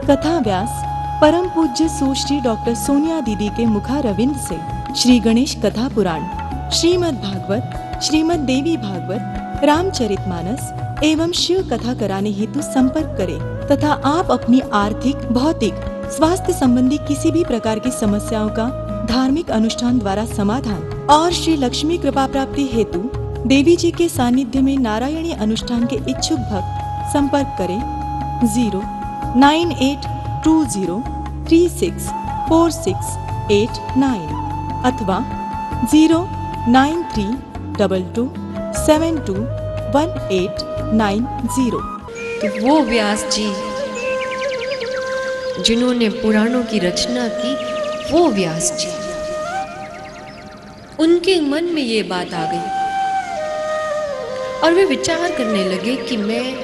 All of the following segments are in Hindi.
कथा व्यास परम पूज्य सुश्री डॉक्टर सोनिया दीदी के मुखारविंद से श्री गणेश कथा पुराण, श्रीमद् भागवत, श्रीमद् देवी भागवत, रामचरितमानस एवं शिव कथा कराने हेतु संपर्क करें तथा आप अपनी आर्थिक, भौतिक, स्वास्थ्य संबंधी किसी भी प्रकार की समस्याओं का धार्मिक अनुष्ठान द्वारा समाधान और श्री लक्ष्मी कृपा प्राप्ति हेतु देवी जी के सानिध्य में नारायणी अनुष्ठान के इच्छुक भक्त संपर्क करें 09820364689 अथवा 09322721890। तो वो व्यास जी जिन्होंने पुराणों की रचना की, वो व्यास जी, उनके मन में ये बात आ गई और वे विचार करने लगे कि मैं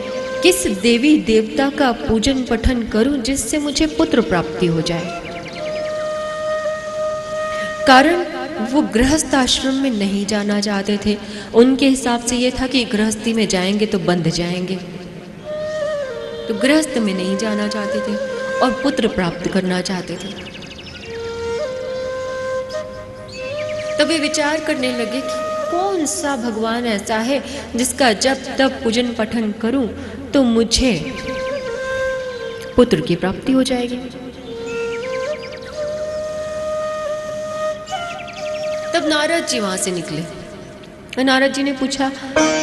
किस देवी देवता का पूजन पठन करूं जिससे मुझे पुत्र प्राप्ति हो जाए। कारण वो गृहस्थ आश्रम में नहीं जाना चाहते थे। उनके हिसाब से ये था कि गृहस्थी में जाएंगे तो बंध जाएंगे, तो गृहस्थ में नहीं जाना चाहते थे और पुत्र प्राप्त करना चाहते थे। तब वे विचार करने लगे कि कौन सा भगवान ऐसा है जिसका जब तब पूजन पठन करूं तो मुझे पुत्र की प्राप्ति हो जाएगी। तब नारद जी वहां से निकले। नारद जी ने पूछा,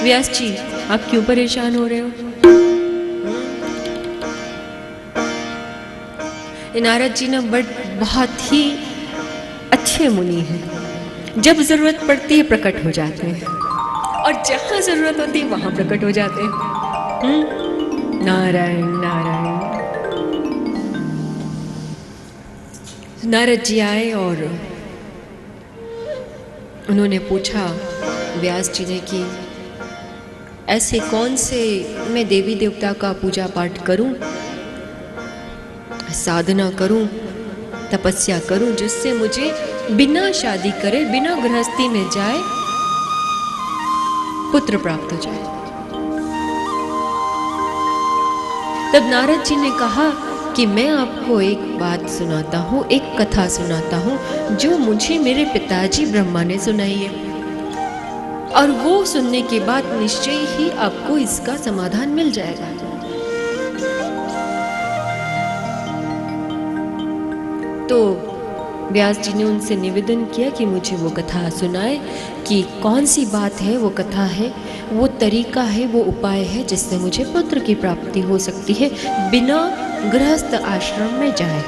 व्यास जी आप क्यों परेशान हो रहे हो? नारद जी ने बहुत ही अच्छे मुनि हैं, जब जरूरत पड़ती है प्रकट हो जाते हैं और जहां जरूरत होती है वहां प्रकट हो जाते हैं। नारायण नारायण। नारद जी आए और उन्होंने पूछा व्यास जी ने कि ऐसे कौन से मैं देवी देवता का पूजा पाठ करूं, साधना करूं, तपस्या करूं जिससे मुझे बिना शादी करे, बिना गृहस्थी में जाए पुत्र प्राप्त हो जाए। तब नारद जी ने कहा कि मैं आपको एक बात सुनाता हूँ, एक कथा सुनाता हूँ जो मुझे मेरे पिताजी ब्रह्मा ने सुनाई है, और वो सुनने के बाद निश्चय ही आपको इसका समाधान मिल जाएगा। तो व्यास जी ने उनसे निवेदन किया कि मुझे वो कथा सुनाए कि कौन सी बात है, वो कथा है, वो तरीका है, वो उपाय है जिससे मुझे पुत्र की प्राप्ति हो सकती है बिना गृहस्थ आश्रम में जाए।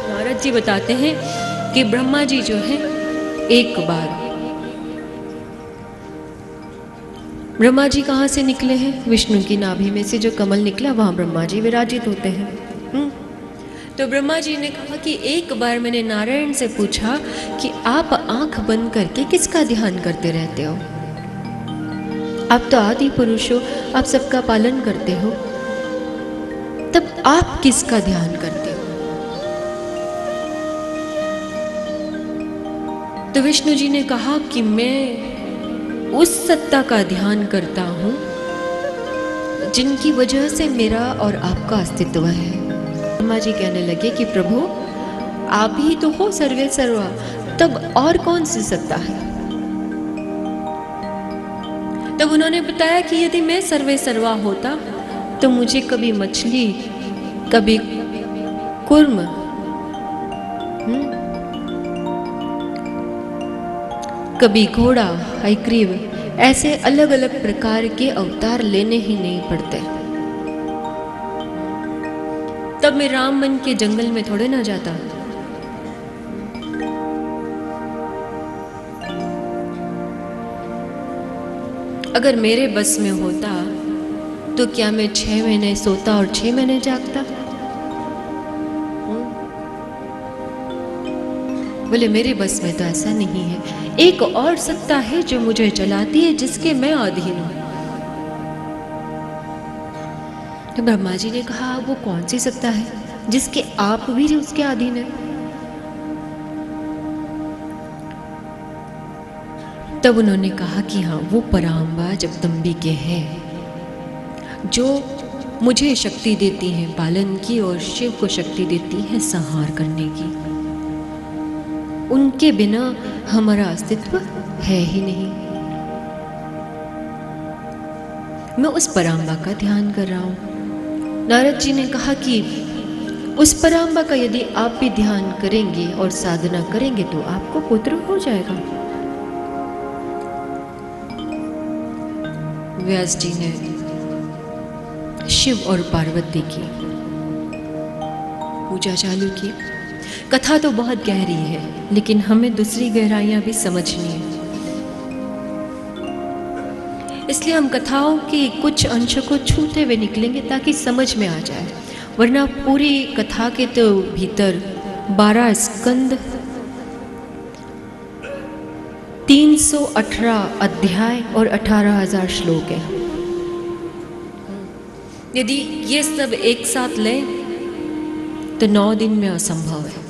नारद जी बताते हैं कि ब्रह्मा जी जो है, एक बार ब्रह्मा जी कहाँ से निकले हैं? विष्णु की नाभि में से जो कमल निकला वहां ब्रह्मा जी विराजित होते हैं। तो ब्रह्मा जी ने कहा कि एक बार मैंने नारायण से पूछा कि आप आंख बंद करके किसका ध्यान करते रहते हो? आप तो आदि पुरुष हो, आप सबका पालन करते हो, तब आप किसका ध्यान करते हो? तो विष्णु जी ने कहा कि मैं उस सत्ता का ध्यान करता हूं जिनकी वजह से मेरा और आपका अस्तित्व है। ब्रह्मा जी कहने लगे कि प्रभु आप ही तो हो सर्वे सर्वा, तब और कौन सी सत्ता है? तब उन्होंने बताया कि यदि मैं सर्वे सर्वा होता तो मुझे कभी मछली, कभी कुर्म, कभी घोड़ा, हयग्रीव, ऐसे अलग अलग प्रकार के अवतार लेने ही नहीं पड़ते। तब मैं राम वन के जंगल में थोड़े ना जाता। अगर मेरे बस में होता तो क्या मैं 6 महीने सोता और 6 महीने जागता? बोले मेरे बस में तो ऐसा नहीं है। एक और सत्ता है जो मुझे चलाती है, जिसके मैं अधीन हूं। तो ब्रह्मा जी ने कहा वो कौन सी सत्ता है जिसके आप भी उसके अधीन है? तब उन्होंने कहा कि हाँ, वो पराम्बा जगदम्बिके हैं जो मुझे शक्ति देती हैं पालन की और शिव को शक्ति देती है संहार करने की। उनके बिना हमारा अस्तित्व है ही नहीं। मैं उस पराम्बा का ध्यान कर रहा हूं। नारद जी ने कहा कि उस पराम्बा का यदि आप भी ध्यान करेंगे और साधना करेंगे तो आपको पुत्र हो जाएगा। व्यास जी ने शिव और पार्वती की पूजा चालू की। कथा तो बहुत गहरी है, लेकिन हमें दूसरी गहराइयां भी समझनी है। इसलिए हम कथाओं के कुछ अंशों को छूते हुए निकलेंगे ताकि समझ में आ जाए, वरना पूरी कथा के तो भीतर 12 स्कंद, 318 अध्याय और 18,000 श्लोक है। यदि ये सब एक साथ लें तो 9 दिन में असंभव है।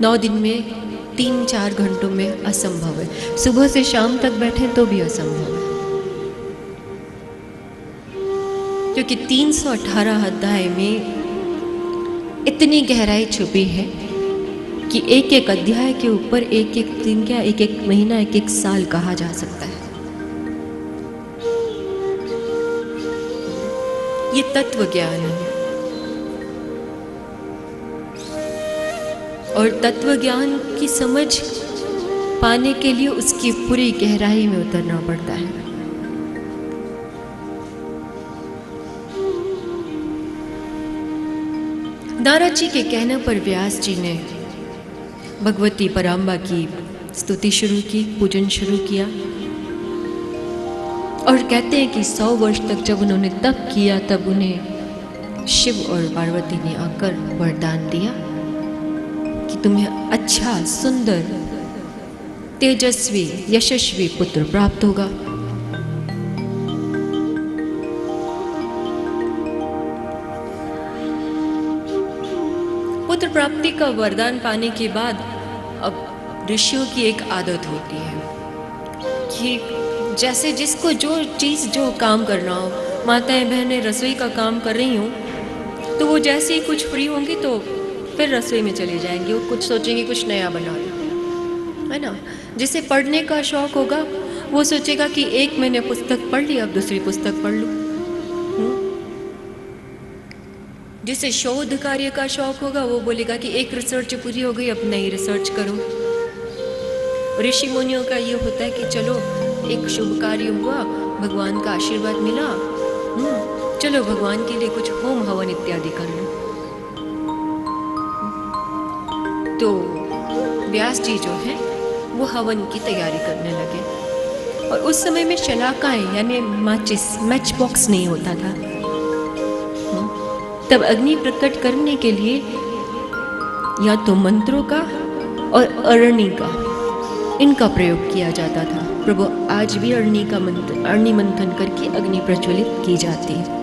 नौ दिन में 3-4 घंटों में असंभव है। सुबह से शाम तक बैठे तो भी असंभव है, क्योंकि 318 अध्याय में इतनी गहराई छुपी है कि एक एक अध्याय के ऊपर एक एक दिन, क्या एक एक महीना, एक एक साल कहा जा सकता है। ये तत्व ज्ञान है, और तत्व ज्ञान की समझ पाने के लिए उसकी पूरी गहराई में उतरना पड़ता है। नारद जी के कहने पर व्यास जी ने भगवती पराम्बा की स्तुति शुरू की, पूजन शुरू किया। और कहते हैं कि 100 वर्ष तक जब उन्होंने तप किया तब उन्हें शिव और पार्वती ने आकर वरदान दिया कि तुम्हें अच्छा, सुंदर, तेजस्वी, यशस्वी पुत्र प्राप्त होगा। पुत्र प्राप्ति का वरदान पाने के बाद अब ऋषियों की एक आदत होती है कि जैसे जिसको जो चीज़, जो काम करना हो, माताएं बहनें रसोई का काम कर रही हों तो वो जैसे ही कुछ फ्री होंगी तो फिर रसोई में चले जाएंगे, वो कुछ सोचेंगे कुछ नया बना लो, है ना। जिसे पढ़ने का शौक होगा वो सोचेगा कि एक मैंने पुस्तक पढ़ ली, अब दूसरी पुस्तक पढ़ लूँ। जिसे शोध कार्य का शौक होगा वो बोलेगा कि एक रिसर्च पूरी हो गई, अब नई रिसर्च करो। ऋषि मुनियों का ये होता है कि चलो एक शुभ कार्य हुआ, भगवान का आशीर्वाद मिला, चलो भगवान के लिए कुछ होम हवन इत्यादि कर लो। तो व्यास जी जो है वो हवन की तैयारी करने लगे। और उस समय में शलाकाएं यानी माचिस, मैच बॉक्स नहीं होता था। तब अग्नि प्रकट करने के लिए या तो मंत्रों का और अरणी का, इनका प्रयोग किया जाता था। प्रभु आज भी अरणी मंथन करके अग्नि प्रज्वलित की जाती है।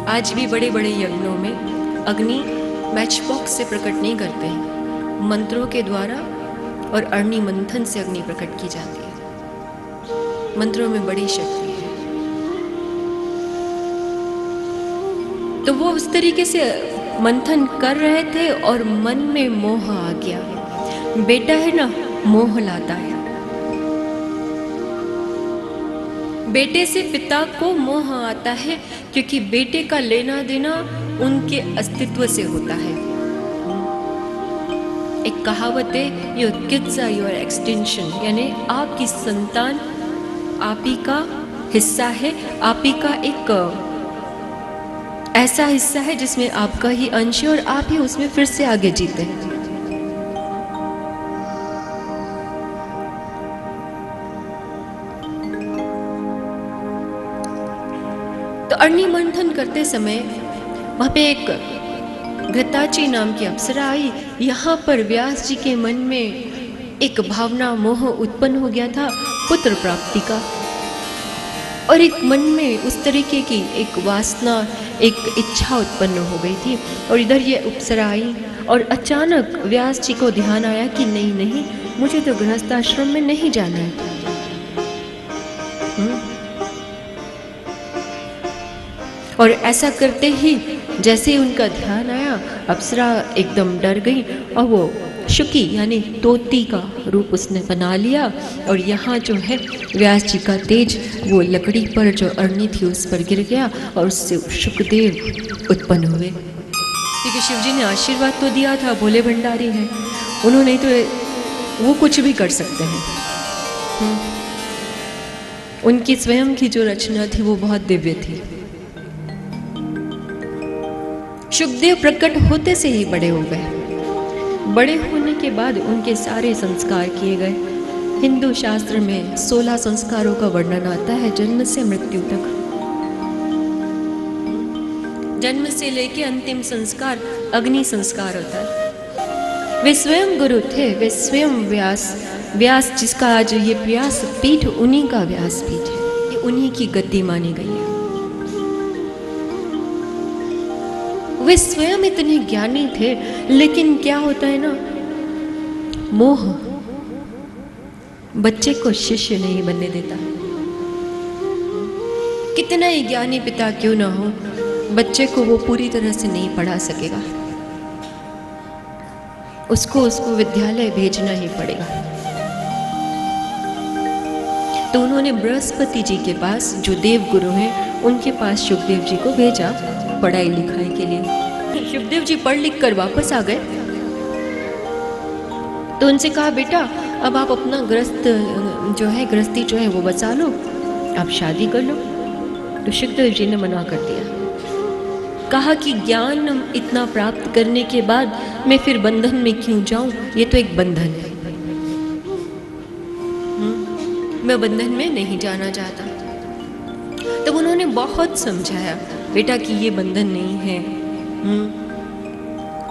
आज भी बड़े बड़े यज्ञों में अग्नि मैच बॉक्स से प्रकट नहीं करते हैं, मंत्रों के द्वारा और अरणी मंथन से अग्नि प्रकट की जाती है। मंत्रों में बड़ी शक्ति है। तो वो उस तरीके से मंथन कर रहे थे और मन में मोह आ गया। बेटा है ना, मोह लाता है। बेटे से पिता को मोह आता है, क्योंकि बेटे का लेना देना उनके अस्तित्व से होता है। एक कहावत है, your kids are your extension, यानी आपकी संतान आप ही का हिस्सा है, आप ही का एक ऐसा हिस्सा है जिसमें आपका ही अंश है और आप ही उसमें फिर से आगे जीते हैं। तो अरणी मंथन करते समय वहां पे एक घृताची नाम की अप्सरा आई। यहाँ पर व्यास जी के मन में एक भावना, मोह उत्पन्न हो गया था पुत्र प्राप्ति का। और एक मन में उस तरीके की एक वासना, एक इच्छा उत्पन्न हो गई थी। और इधर ये अप्सरा आई और अचानक व्यास जी को ध्यान आया कि नहीं नहीं, मुझे तो गृहस्थ आश्रम में नहीं जाना है। और ऐसा करते ही जैसे ही उनका ध्यान आया, अप्सरा एकदम डर गई और वो शुकी यानी तोती का रूप उसने बना लिया। और यहाँ जो है व्यास जी का तेज वो लकड़ी पर जो अरणी थी उस पर गिर गया और उससे शुकदेव उत्पन्न हुए। क्योंकि शिव जी ने आशीर्वाद तो दिया था, भोले भंडारी हैं, उन्होंने तो वो कुछ भी कर सकते हैं। उनकी स्वयं की जो रचना थी वो बहुत दिव्य थी। शुकदेव प्रकट होते से ही बड़े हो गए। बड़े होने के बाद उनके सारे संस्कार किए गए। हिंदू शास्त्र में 16 संस्कारों का वर्णन आता है, जन्म से मृत्यु तक। जन्म से लेके अंतिम संस्कार अग्नि संस्कार होता है। वे स्वयं गुरु थे, वे स्वयं व्यास जिसका आज ये व्यास पीठ उन्हीं का व्यास पीठ है, ये उन्हीं की गद्दी मानी गई है। वे स्वयं इतने ज्ञानी थे, लेकिन क्या होता है ना, मोह बच्चे को शिष्य नहीं बनने देता। कितना ही ज्ञानी पिता क्यों ना हो, बच्चे को वो पूरी तरह से नहीं पढ़ा सकेगा। उसको विद्यालय भेजना ही पड़ेगा। तो उन्होंने बृहस्पति जी के पास, जो देव गुरु हैं, उनके पास शुकदेव जी को भेजा पढ़ाई लिखाई के लिए। शुकदेव जी पढ़ लिख कर वापस आ गए। तो उनसे कहा, बेटा अब आप अपना गृहस्थी जो है वो बचा लो, आप शादी कर लो। तो शुकदेव जी ने मना कर दिया। कहा कि ज्ञान इतना प्राप्त करने के बाद मैं फिर बंधन में क्यों जाऊं, ये तो एक बंधन है। मैं बंधन में नहीं जाना चाहता। तब उन्होंने बहुत समझाया, बेटा कि ये बंधन नहीं है,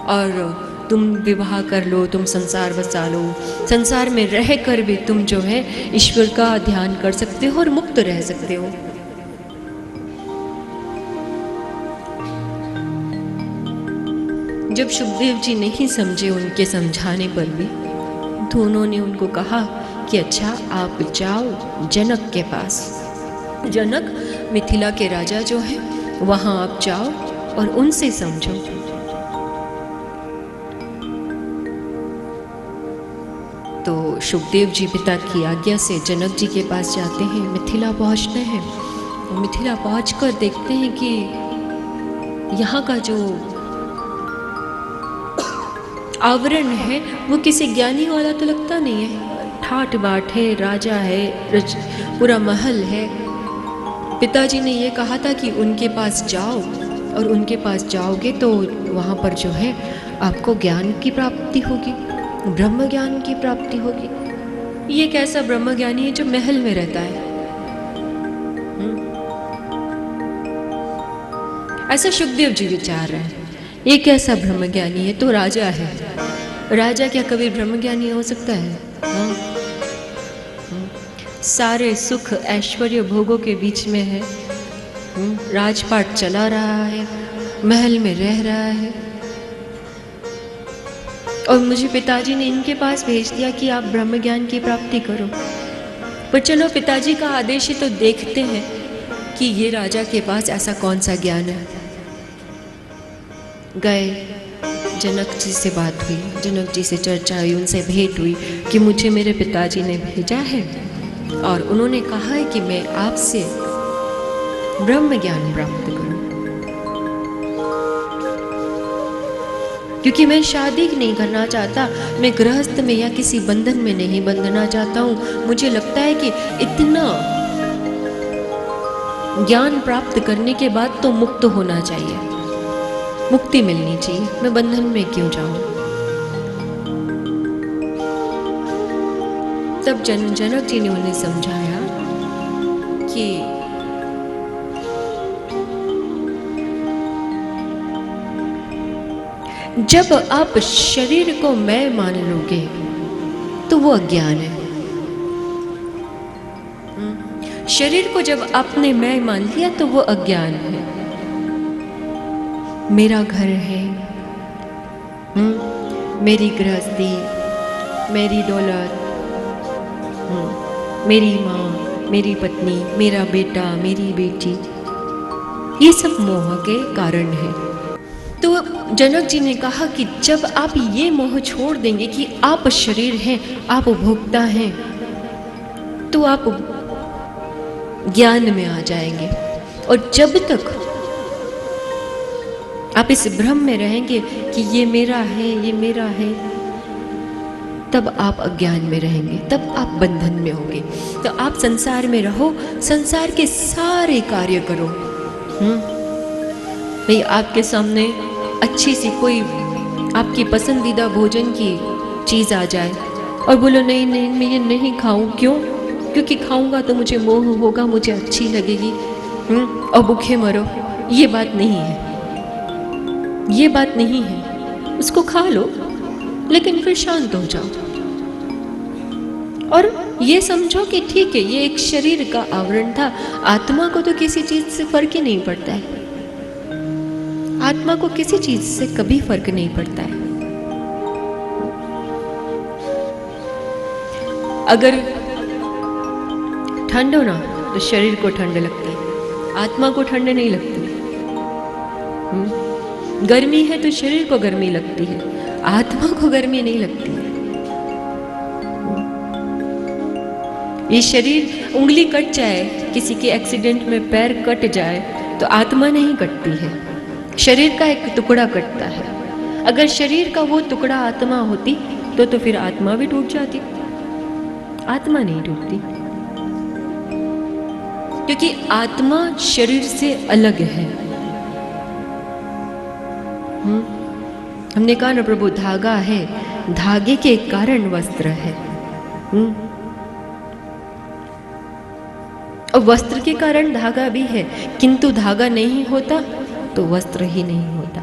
और तुम विवाह कर लो, तुम संसार बसा लो, संसार में रह कर भी तुम जो है ईश्वर का ध्यान कर सकते हो और मुक्त रह सकते हो। जब शुकदेव जी नहीं समझे उनके समझाने पर भी, तो उन्होंने उनको कहा कि अच्छा आप जाओ जनक के पास। जनक मिथिला के राजा जो है, वहां आप जाओ और उनसे समझो। तो शुकदेव जी पिता की आज्ञा से जनक जी के पास जाते हैं, मिथिला पहुंचते हैं। और मिथिला पहुंचकर देखते हैं कि यहाँ का जो आवरण है वो किसी ज्ञानी वाला तो लगता नहीं है। ठाट बाट है, राजा है, पूरा महल है। पिताजी ने ये कहा था कि उनके पास जाओ, और उनके पास जाओगे तो वहाँ पर जो है आपको ज्ञान की प्राप्ति होगी, ब्रह्म ज्ञान की प्राप्ति होगी। ये कैसा ब्रह्म ज्ञानी है जो महल में रहता है? ऐसा शुकदेव जी विचार रहे हैं। ये कैसा ब्रह्म ज्ञानी है? तो राजा है। राजा क्या कभी ब्रह्म ज्ञानी हो सकता है? सारे सुख ऐश्वर्य भोगों के बीच में है, राजपाट चला रहा है, महल में रह रहा है, और मुझे पिताजी ने इनके पास भेज दिया कि आप ब्रह्म ज्ञान की प्राप्ति करो। पर चलो पिताजी का आदेश है तो देखते हैं कि ये राजा के पास ऐसा कौन सा ज्ञान है। गए, जनक जी से बात हुई, जनक जी से चर्चा हुई, उनसे भेंट हुई कि मुझे मेरे पिताजी ने भेजा है और उन्होंने कहा है कि मैं आपसे ब्रह्म ज्ञान प्राप्त करूं, क्योंकि मैं शादी नहीं करना चाहता, मैं गृहस्थ में या किसी बंधन में नहीं बंधना चाहता हूं। मुझे लगता है कि इतना ज्ञान प्राप्त करने के बाद तो मुक्त होना चाहिए, मुक्ति मिलनी चाहिए, मैं बंधन में क्यों जाऊं। तब जनक जी ने उन्हें समझाया कि जब आप शरीर को मैं मान लोगे तो वो अज्ञान है। शरीर को जब आपने मैं मान लिया तो वो अज्ञान है। मेरा घर है, मेरी गृहस्थी, मेरी दौलत, मेरी माँ, मेरी पत्नी, मेरा बेटा, मेरी बेटी, ये सब मोह के कारण है। तो जनक जी ने कहा कि जब आप ये मोह छोड़ देंगे कि आप शरीर हैं, आप भोक्ता हैं, तो आप ज्ञान में आ जाएंगे। और जब तक आप इस भ्रम में रहेंगे कि ये मेरा है, ये मेरा है, तब आप अज्ञान में रहेंगे, तब आप बंधन में होंगे। तो आप संसार में रहो, संसार के सारे कार्य करो। भाई आपके सामने अच्छी सी कोई आपकी पसंदीदा भोजन की चीज आ जाए और बोलो नहीं नहीं मैं ये नहीं खाऊं। क्यों? क्योंकि खाऊंगा तो मुझे मोह होगा, मुझे अच्छी लगेगी, और भूखे मरो। ये बात नहीं है, ये बात नहीं है। उसको खा लो लेकिन फिर शांत हो जाओ और ये समझो कि ठीक है, ये एक शरीर का आवरण था। आत्मा को तो किसी चीज से फर्क ही नहीं पड़ता है। आत्मा को किसी चीज से कभी फर्क नहीं पड़ता है। अगर ठंड हो ना तो शरीर को ठंड लगती है, आत्मा को ठंड नहीं लगती। गर्मी है तो शरीर को गर्मी लगती है, आत्मा को गर्मी नहीं लगती है। ये शरीर उंगली कट जाए, किसी के एक्सीडेंट में पैर कट जाए तो आत्मा नहीं कटती है, शरीर का एक टुकड़ा कटता है। अगर शरीर का वो टुकड़ा आत्मा होती तो फिर आत्मा भी टूट जाती। आत्मा नहीं टूटती क्योंकि आत्मा शरीर से अलग है। हमने कहा ना प्रभु, धागा है, धागे के कारण वस्त्र है। और वस्त्र के कारण धागा भी है, किंतु धागा नहीं होता तो वस्त्र ही नहीं होता।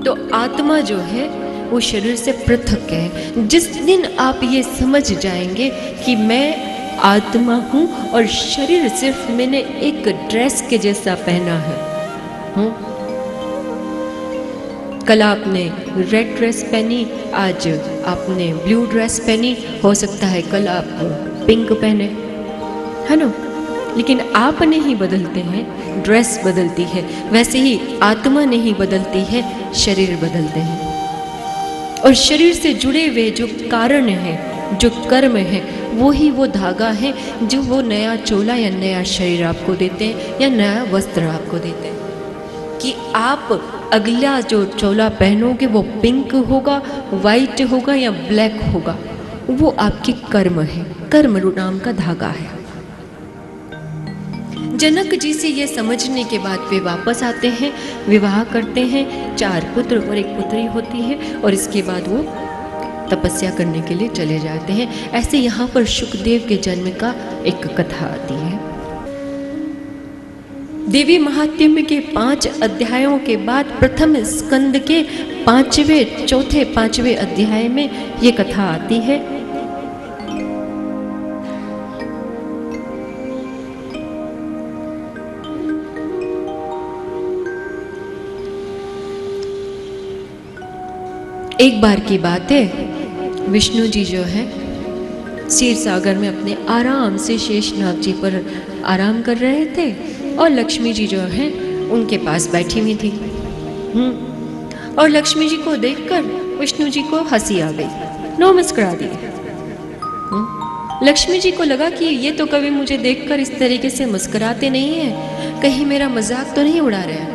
तो आत्मा जो है वो शरीर से पृथक है। जिस दिन आप ये समझ जाएंगे कि मैं आत्मा हूं और शरीर सिर्फ मैंने एक ड्रेस के जैसा पहना है। कल आपने रेड ड्रेस पहनी, आज आपने ब्लू ड्रेस पहनी, हो सकता है कल आप पिंक पहने, है ना। लेकिन आप नहीं बदलते हैं, ड्रेस बदलती है। वैसे ही आत्मा नहीं बदलती है, शरीर बदलते हैं। और शरीर से जुड़े हुए जो कारण है, जो कर्म है, वो ही वो धागा है जो वो नया चोला या नया शरीर आपको देते हैं या नया वस्त्र आपको देते हैं। कि आप अगला जो चोला पहनोगे वो पिंक होगा, वाइट होगा या ब्लैक होगा, वो आपके कर्म है, कर्म नाम का धागा है। जनक जी से ये समझने के बाद वे वापस आते हैं, विवाह करते हैं, 4 पुत्र और 1 पुत्री होती है, और इसके बाद वो तपस्या करने के लिए चले जाते हैं। ऐसे यहाँ पर शुकदेव के जन्म का एक कथा आती है। देवी महात्म्य के 5 अध्यायों के बाद प्रथम स्कंद के 5वें अध्याय में ये कथा आती है। एक बार की बात है, विष्णु जी जो है क्षीर सागर में अपने आराम से शेषनाग जी पर आराम कर रहे थे और लक्ष्मी जी जो है उनके पास बैठी हुई थी। और लक्ष्मी जी को देखकर विष्णु जी को हंसी आ गई, नो मुस्कुरा दिए। लक्ष्मी जी को लगा कि ये तो कभी मुझे देखकर इस तरीके से मुस्कुराते नहीं है, कहीं मेरा मजाक तो नहीं उड़ा रहे हैं,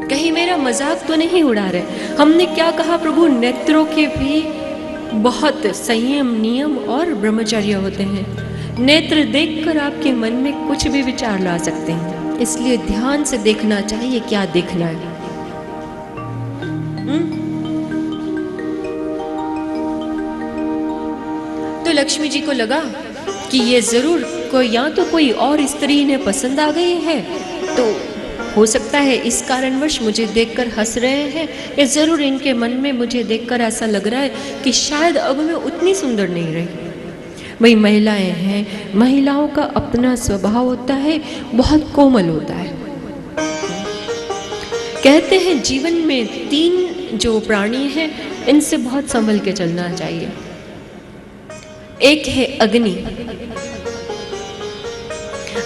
कहीं मेरा मजाक तो नहीं उड़ा रहे। हमने क्या कहा प्रभु, नेत्रों के भी बहुत संयम, नियम और ब्रह्मचर्य होते हैं। नेत्र देखकर आपके मन में कुछ भी विचार ला सकते हैं, इसलिए ध्यान से देखना चाहिए क्या देखना है। तो लक्ष्मी जी को लगा कि ये जरूर कोई या तो कोई और स्त्री इन्हें पसंद आ गई है, तो हो सकता है इस कारणवश मुझे देखकर हंस रहे हैं, या ज़रूर इनके मन में मुझे देखकर ऐसा लग रहा है कि शायद अब मैं उतनी सुंदर नहीं रही। वही महिलाएं हैं, महिलाओं का अपना स्वभाव होता है, बहुत कोमल होता है। कहते हैं जीवन में 3 जो प्राणी हैं इनसे बहुत संभल के चलना चाहिए। एक है अग्नि।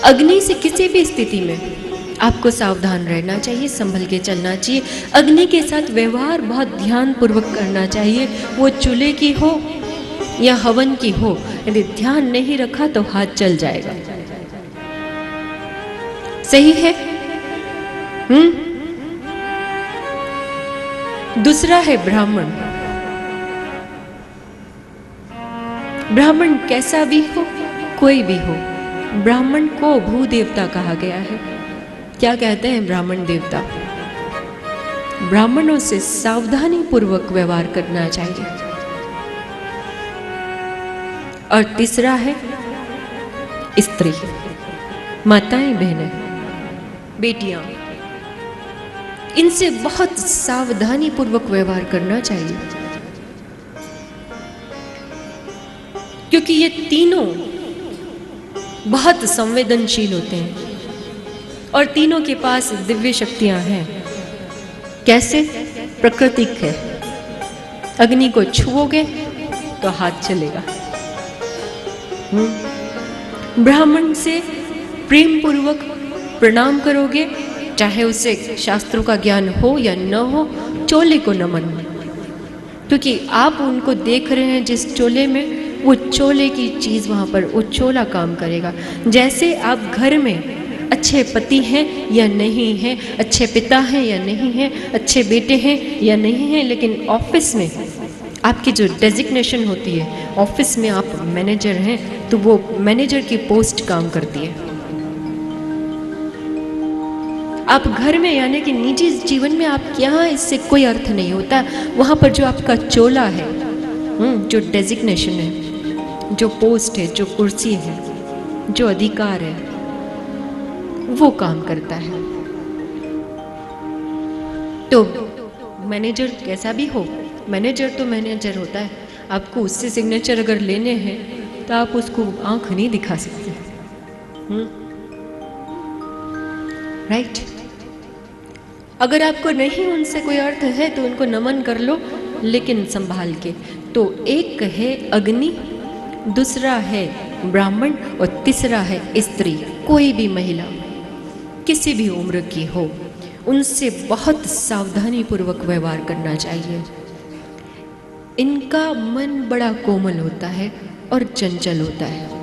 अग्नि से किसी भी स्थिति में आपको सावधान रहना चाहिए, संभल के चलना चाहिए। अग्नि के साथ व्यवहार बहुत ध्यान पूर्वक करना चाहिए, वो चूल्हे की हो या हवन की हो, यदि ध्यान नहीं रखा तो हाथ जल जाएगा। सही है? दूसरा है ब्राह्मण। ब्राह्मण कैसा भी हो, कोई भी हो, ब्राह्मण को भूदेवता कहा गया है। क्या कहते हैं ब्राह्मण देवता? ब्राह्मणों से सावधानी पूर्वक व्यवहार करना चाहिए। और तीसरा है स्त्री, माताएं, बहनें, बेटियां। इनसे बहुत सावधानी पूर्वक व्यवहार करना चाहिए, क्योंकि ये तीनों बहुत संवेदनशील होते हैं और तीनों के पास दिव्य शक्तियां हैं। कैसे? प्राकृतिक है। अग्नि को छुओगे तो हाथ चलेगा। ब्राह्मण से प्रेम पूर्वक प्रणाम करोगे, चाहे उसे शास्त्रों का ज्ञान हो या न हो, चोले को नमन, क्योंकि आप उनको देख रहे हैं जिस चोले में, वो चोले की चीज़ वहाँ पर, वो चोला काम करेगा। जैसे आप घर में अच्छे पति हैं या नहीं हैं, अच्छे पिता हैं या नहीं हैं, अच्छे बेटे हैं या नहीं हैं, लेकिन ऑफिस में आपकी जो डेजिग्नेशन होती है, ऑफिस में आप मैनेजर हैं, तो वो मैनेजर की पोस्ट काम करती है। आप घर में यानी कि निजी जीवन में आप यहाँ, इससे कोई अर्थ नहीं होता। वहाँ पर जो आपका चोला है, जो डेजिग्नेशन है, जो पोस्ट है, जो कुर्सी है, जो अधिकार है, वो काम करता है। तो मैनेजर कैसा भी हो, मैनेजर तो मैनेजर होता है। आपको उससे सिग्नेचर अगर लेने हैं तो आप उसको आंख नहीं दिखा सकते। राइट? अगर आपको नहीं उनसे कोई अर्थ है तो उनको नमन कर लो, लेकिन संभाल के। तो एक है अग्नि, दूसरा है ब्राह्मण और तीसरा है स्त्री। कोई भी महिला किसी भी उम्र की हो, उनसे बहुत सावधानी पूर्वक व्यवहार करना चाहिए। इनका मन बड़ा कोमल होता है और चंचल होता है।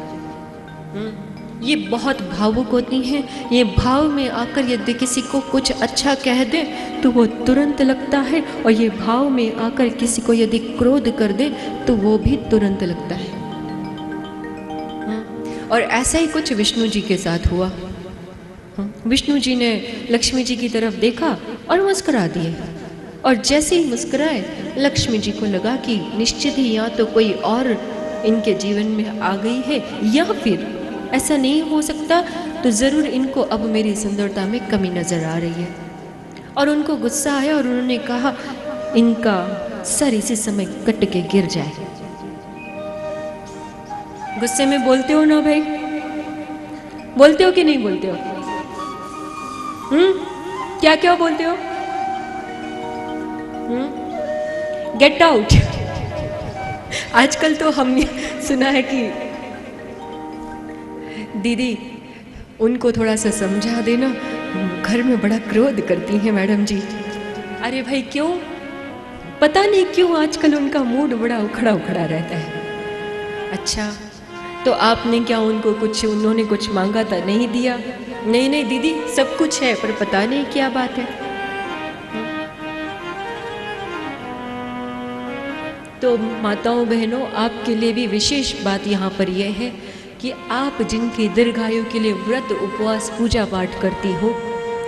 ये बहुत भावुक होती हैं। ये भाव में आकर यदि किसी को कुछ अच्छा कह दे तो वो तुरंत लगता है, और ये भाव में आकर किसी को यदि क्रोध कर दे तो वो भी तुरंत लगता है। और ऐसा ही कुछ विष्णु जी के साथ हुआ। विष्णु जी ने लक्ष्मी जी की तरफ देखा और मुस्कुरा दिए, और जैसे ही मुस्कुराए, लक्ष्मी जी को लगा कि निश्चित ही या तो कोई और इनके जीवन में आ गई है, या फिर ऐसा नहीं हो सकता तो ज़रूर इनको अब मेरी सुंदरता में कमी नज़र आ रही है। और उनको गुस्सा आया और उन्होंने कहा, इनका सर इसी समय कट के गिर जाए। गुस्से में बोलते हो ना भाई? बोलते हो कि नहीं बोलते हो? क्या क्या बोलते हो? Get out. आजकल तो हमने सुना है कि दीदी उनको थोड़ा सा समझा देना, घर में बड़ा क्रोध करती हैं मैडम जी। अरे भाई क्यों? पता नहीं क्यों आजकल उनका मूड बड़ा उखड़ा उखड़ा रहता है। अच्छा, तो आपने क्या उनको कुछ, उन्होंने कुछ मांगा था, नहीं दिया? नहीं नहीं दीदी, सब कुछ है, पर पता नहीं क्या बात है। तो माताओं बहनों, आपके लिए भी विशेष बात यहाँ पर यह है कि आप जिनकी दीर्घायु के लिए व्रत, उपवास, पूजा पाठ करती हो,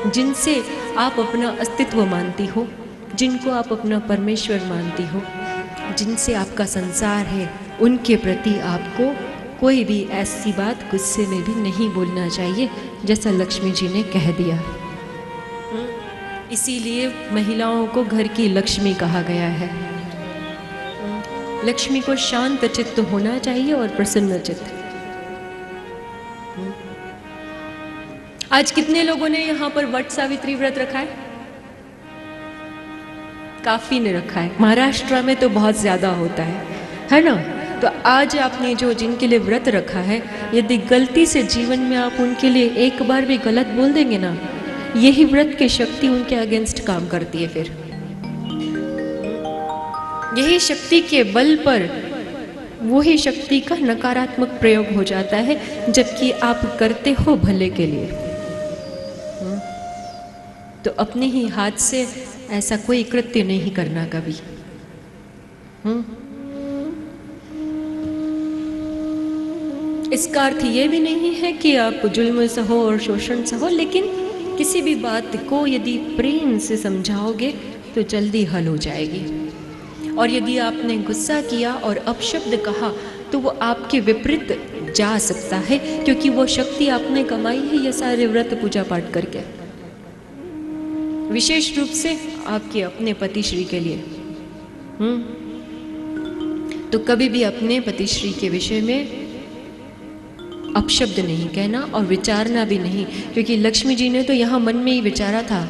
जिनसे आप अपना अस्तित्व मानती हो, जिनको आप अपना परमेश्वर मानती हो, जिनसे आपका संसार है, उनके प्रति आपको कोई भी ऐसी बात गुस्से में भी नहीं बोलना चाहिए, जैसा लक्ष्मी जी ने कह दिया। इसीलिए महिलाओं को घर की लक्ष्मी कहा गया है। लक्ष्मी को शांत चित्त होना चाहिए और प्रसन्न चित्त। आज कितने लोगों ने यहाँ पर वट सावित्री व्रत रखा है? काफी ने रखा है। महाराष्ट्र में तो बहुत ज्यादा होता है ना? तो आज आपने जो जिनके लिए व्रत रखा है, यदि गलती से जीवन में आप उनके लिए एक बार भी गलत बोल देंगे ना, यही व्रत की शक्ति उनके अगेंस्ट काम करती है। फिर यही शक्ति के बल पर वही शक्ति का नकारात्मक प्रयोग हो जाता है, जबकि आप करते हो भले के लिए। तो अपने ही हाथ से ऐसा कोई कृत्य नहीं करना कभी। इसका अर्थ ये भी नहीं है कि आप जुल्म सहो और शोषण सहो, लेकिन किसी भी बात को यदि प्रेम से समझाओगे तो जल्दी हल हो जाएगी। और यदि आपने गुस्सा किया और अपशब्द कहा तो वो आपके विपरीत जा सकता है, क्योंकि वो शक्ति आपने कमाई है ये सारे व्रत पूजा पाठ करके, विशेष रूप से आपके अपने पति श्री के लिए। तो कभी भी अपने पति श्री के विषय में अपशब्द नहीं कहना और विचारना भी नहीं, क्योंकि लक्ष्मी जी ने तो यहाँ मन में ही विचारा था,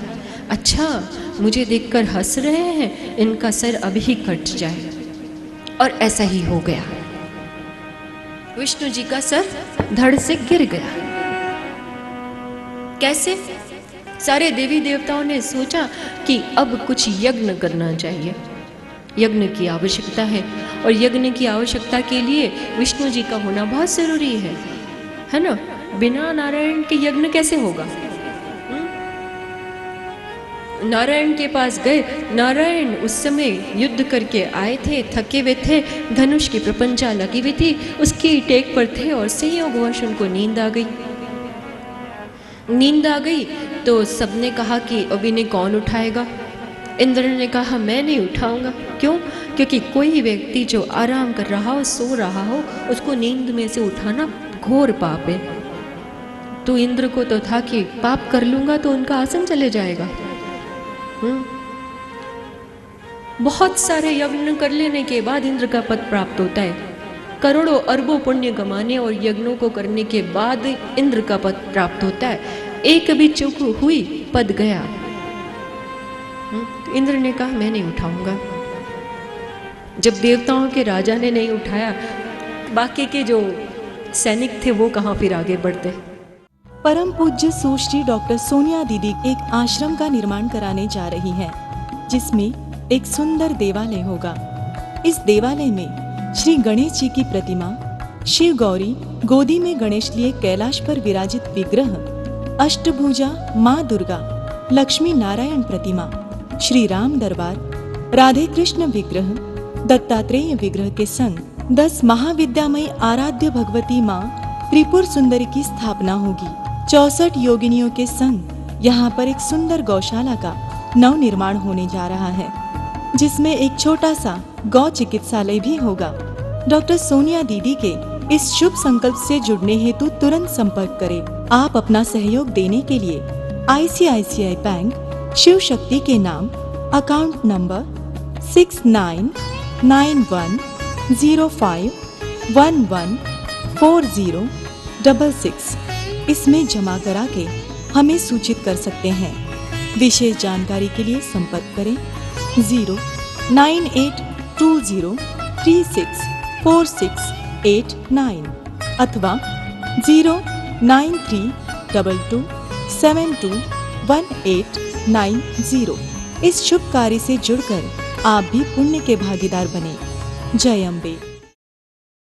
अच्छा मुझे देखकर हंस रहे हैं, इनका सर अभी कट जाए। और ऐसा ही हो गया। विष्णु जी का सर धड़ से गिर गया। कैसे? सारे देवी देवताओं ने सोचा कि अब कुछ यज्ञ करना चाहिए, यज्ञ की आवश्यकता है, और यज्ञ की आवश्यकता के लिए विष्णु जी का होना बहुत जरूरी है ना? बिना नारायण के यज्ञ कैसे होगा? नारायण के पास गए। नारायण उस समय युद्ध करके आए थे, थके हुए थे, धनुष की प्रपंचा लगी हुई थी, उसकी टेक पर थे और संयोगवश उनको नींद आ गई। नींद आ गई तो सबने कहा कि अब इन्हें कौन उठाएगा? इंद्र ने कहा मैं नहीं उठाऊंगा। क्यों? क्योंकि कोई व्यक्ति जो आराम कर रहा हो, सो रहा हो, उसको नींद में से उठाना घोर पाप है। तो इंद्र को तो था कि पाप कर लूंगा तो उनका आसन चले जाएगा। बहुत सारे यज्ञ कर लेने के बाद इंद्र का पद प्राप्त होता है। करोड़ों अरबों पुण्य कमाने और यज्ञों को करने के बाद इंद्र का पद प्राप्त होता है। एक भी चूक हुई, पद गया। तो इंद्र ने कहा मैं नहीं उठाऊंगा। जब देवताओं के राजा ने नहीं उठाया, बाकी के जो सैनिक थे वो कहाँ फिर आगे बढ़ते। परम पूज्य सुश्री डॉक्टर सोनिया दीदी एक आश्रम का निर्माण कराने जा रही हैं, जिसमें एक सुंदर देवालय होगा। इस देवालय में श्री गणेश जी की प्रतिमा, शिव गौरी गोदी में गणेश लिए कैलाश पर विराजित विग्रह, अष्टभुजा माँ दुर्गा, लक्ष्मी नारायण प्रतिमा, श्री राम दरबार, राधे कृष्ण विग्रह, दत्तात्रेय विग्रह के संग 10 महाविद्यामयी आराध्य भगवती माँ त्रिपुर सुंदरी की स्थापना होगी। 64 योगिनियों के संग यहाँ पर एक सुंदर गौशाला का नव निर्माण होने जा रहा है, जिसमें एक छोटा सा गौ चिकित्सालय भी होगा। डॉक्टर सोनिया दीदी के इस शुभ संकल्प से जुड़ने हेतु तुरंत संपर्क करें। आप अपना सहयोग देने के लिए ICICI बैंक शिव शक्ति के नाम अकाउंट नंबर 699105114066 इसमें जमा करा के हमें सूचित कर सकते हैं। विशेष जानकारी के लिए संपर्क करें 09820364689 अथवा 09322721890। इस शुभ कार्य से जुड़कर आप भी पुण्य के भागीदार बने। जय अम्बे।